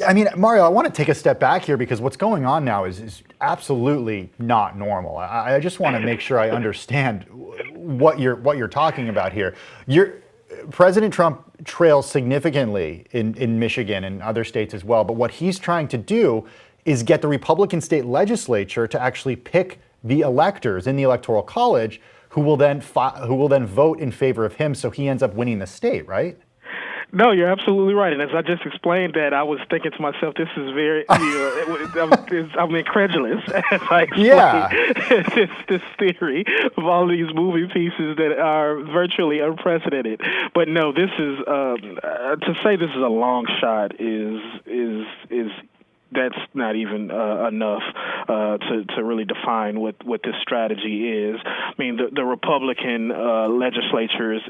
I mean, Mario, I want to take a step back here because what's going on now is absolutely not normal. I just want to make sure I understand what you're talking about here. President Trump trails significantly in Michigan and other states as well, but what he's trying to do is get the Republican state legislature to actually pick the electors in the Electoral College who will then vote in favor of him, so he ends up winning the state, right? No, you're absolutely right. And as I just explained that, I was thinking to myself, this is very, I'm incredulous as I explain this theory of all these moving pieces that are virtually unprecedented. But no, this is, to say this is a long shot is that's not even enough to really define what this strategy is. I mean, the Republican legislatures,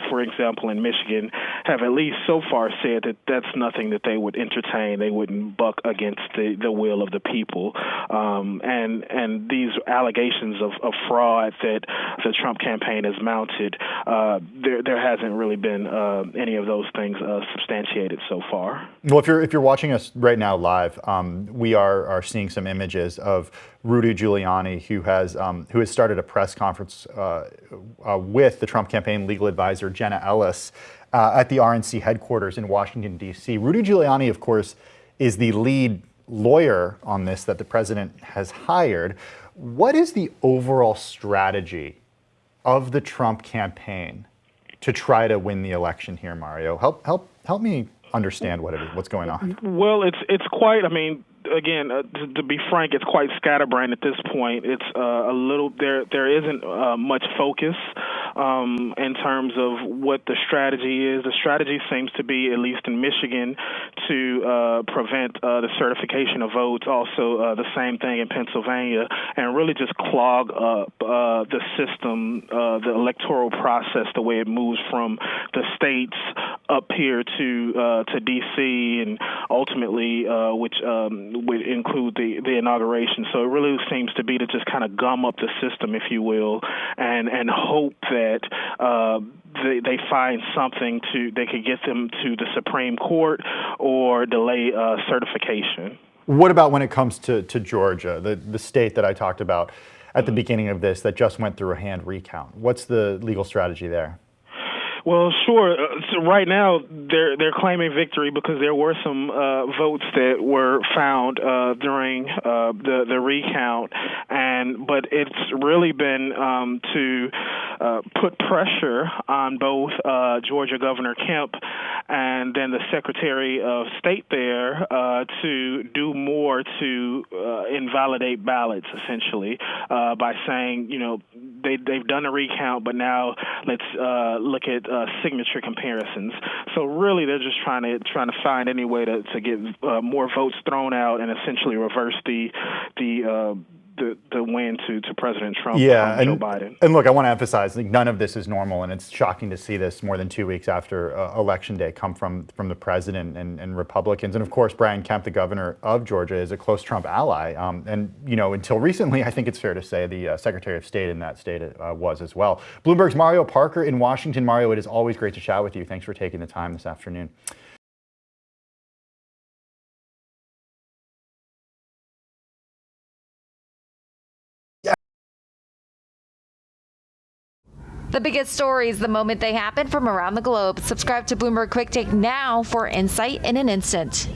for example, in Michigan, have at least so far said that that's nothing that they would entertain. They wouldn't buck against the will of the people. And these allegations of fraud that the Trump campaign has mounted, there hasn't really been any of those things substantiated so far. Well, if you're watching us right now live, we are seeing some images of Rudy Giuliani, who has started a press conference with the Trump campaign legal advisor Jenna Ellis at the RNC headquarters in Washington, D.C. Rudy Giuliani, of course, is the lead lawyer on this that the president has hired. What is the overall strategy of the Trump campaign to try to win the election here, Mario? Help me understand what's going on. Well, it's quite. I mean, again, to be frank, it's quite scatterbrained at this point. It's a little there isn't much focus in terms of what the strategy is. The strategy seems to be, at least in Michigan, to prevent the certification of votes. Also, the same thing in Pennsylvania, and really just clog up the system, the electoral process, the way it moves from the states up here to D.C. and ultimately, which would include the inauguration. So it really seems to be to just kind of gum up the system, if you will, and hope that they find something they could get them to the Supreme Court or delay certification. What about when it comes to Georgia, the state that I talked about at the beginning of this that just went through a hand recount? What's the legal strategy there? Well, sure. So right now, they're claiming victory because there were some votes that were found during the recount, but it's really been to put pressure on both Georgia Governor Kemp and then the Secretary of State there to do more to invalidate ballots, essentially, by saying, they've done a recount, but now let's look at signature comparisons. So really, they're just trying to find any way to get more votes thrown out and essentially reverse the win to President Trump from Joe Biden. And look, I want to emphasize, none of this is normal, and it's shocking to see this more than 2 weeks after Election Day come from the president and Republicans. And of course, Brian Kemp, the governor of Georgia, is a close Trump ally. And until recently, I think it's fair to say the Secretary of State in that state was as well. Bloomberg's Mario Parker in Washington. Mario, it is always great to chat with you. Thanks for taking the time this afternoon. The biggest stories the moment they happen from around the globe. Subscribe to Bloomberg Quick Take now for insight in an instant.